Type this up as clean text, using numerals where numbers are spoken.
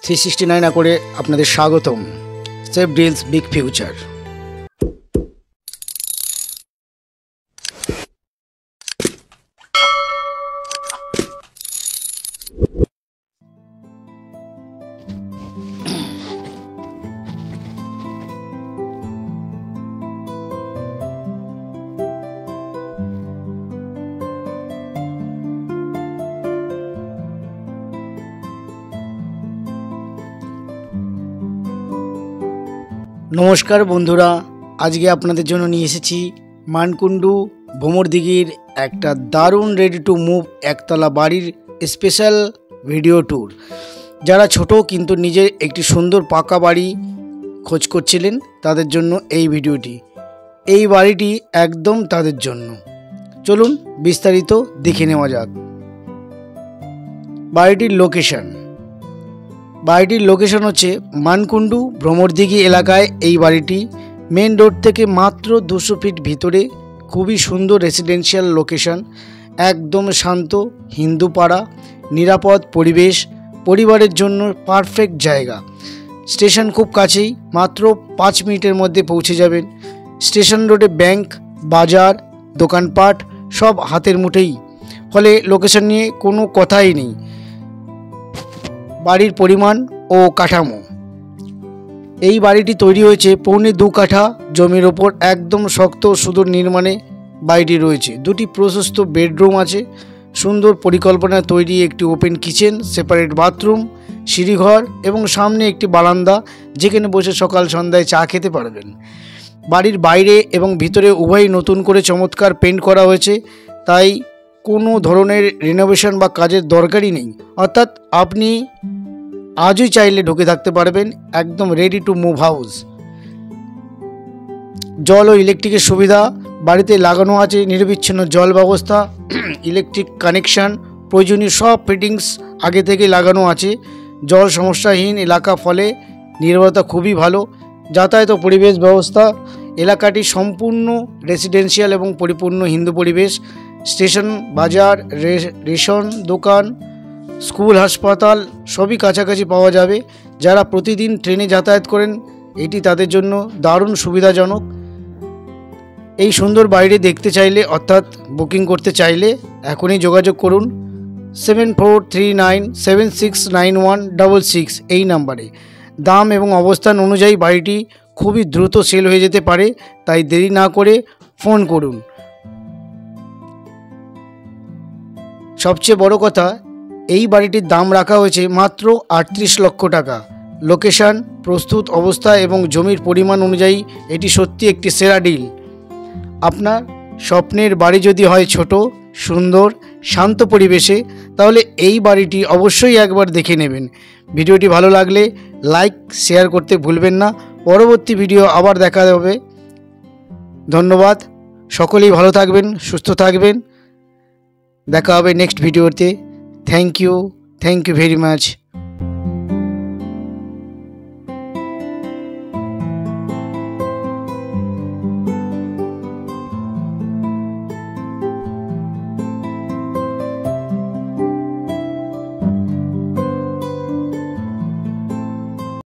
369 করে আপনাদের স্বাগতম। Safe deals big future. নমস্কার বন্ধুরা, আজকে আপনাদের জন্য নিয়ে এসেছি মানকুণ্ডু ভ্রমরদিঘির একটা দারুণ রেডি টু মুভ একতলা বাড়ির স্পেশাল ভিডিও ট্যুর। যারা ছোট কিন্তু নিজের একটি সুন্দর পাকা বাড়ি খোঁজ করছিলেন তাদের জন্য এই ভিডিওটি। এই বাড়িটি একদম তাদের জন্য। চলুন বিস্তারিত দেখে নেওয়া যাক। বাড়িটির লোকেশন হচ্ছে মানকুণ্ডু ভ্রমরদিঘি এলাকায়। এই বাড়িটি মেন রোড থেকে মাত্র 200 ফিট ভিতরে, খুবই সুন্দর রেসিডেন্সিয়াল লোকেশন, একদম শান্ত হিন্দু পাড়া, নিরাপদ পরিবেশ, পরিবারের জন্য পারফেক্ট জায়গা। স্টেশন খুব কাছেই, মাত্র 5 মিনিটের মধ্যে পৌঁছে যাবেন। স্টেশন রোডে ব্যাংক, বাজার, দোকানপাট সব হাতের মুঠেই, ফলে লোকেশন নিয়ে কোনো কথাই নেই। বাড়ির পরিমাণ ও কাঠামো, এই বাড়িটি তৈরি হয়েছে 2.25 কাঠা জমির ওপর, একদম শক্ত সুদূর নির্মাণে বাড়িটি রয়েছে। 2টি প্রশস্ত বেডরুম আছে, সুন্দর পরিকল্পনায় তৈরি একটি ওপেন কিচেন, সেপারেট বাথরুম, সিঁড়িঘর এবং সামনে একটি বারান্দা, যেখানে বসে সকাল সন্ধ্যায় চা খেতে পারবেন। বাড়ির বাইরে এবং ভিতরে উভয়ই নতুন করে চমৎকার পেন্ট করা হয়েছে, তাই কোনো ধরনের রিনোভেশন বা কাজের দরকারই নেই। অর্থাৎ আপনি আজই চাইলে ঢুকে থাকতে পারবেন, একদম রেডি টু মুভ হাউস। জল ও ইলেকট্রিকের সুবিধা বাড়িতে লাগানো আছে, নিরবিচ্ছিন্ন জল ব্যবস্থা, ইলেকট্রিক কানেকশান, প্রয়োজনীয় সব ফিটিংস আগে থেকে লাগানো আছে। জল সমস্যাহীন এলাকা, ফলে নির্ভরতা খুবই ভালো। যাতায়াত ও পরিবেশ ব্যবস্থা, এলাকাটি সম্পূর্ণ রেসিডেন্সিয়াল এবং পরিপূর্ণ হিন্দু পরিবেশ। স্টেশন, বাজার, রেশন দোকান, স্কুল, হাসপাতাল সবই কাছাকাছি পাওয়া যাবে। যারা প্রতিদিন ট্রেনে যাতায়াত করেন এটি তাদের জন্য দারুণ সুবিধাজনক। এই সুন্দর বাড়িটি দেখতে চাইলে অর্থাৎ বুকিং করতে চাইলে এখনই যোগাযোগ করুন 7439769166 এই নাম্বারে। দাম এবং অবস্থান অনুযায়ী বাড়িটি খুবই দ্রুত সেল হয়ে যেতে পারে, তাই দেরি না করে ফোন করুন। সবচেয়ে বড় কথা, এই বাড়িটির দাম রাখা হয়েছে মাত্র 38 লক্ষ টাকা। লোকেশন, প্রস্তুত অবস্থা এবং জমির পরিমাণ অনুযায়ী এটি সত্যি একটি সেরা ডিল। আপনার স্বপ্নের বাড়ি যদি হয় ছোট, সুন্দর, শান্ত পরিবেশে, তাহলে এই বাড়িটি অবশ্যই একবার দেখে নেবেন। ভিডিওটি ভালো লাগলে লাইক শেয়ার করতে ভুলবেন না। পরবর্তী ভিডিও আবার দেখা হবে। ধন্যবাদ। সকলেই ভালো থাকবেন, সুস্থ থাকবেন। দেখা হবে নেক্সট ভিডিওতে। Thank you very much.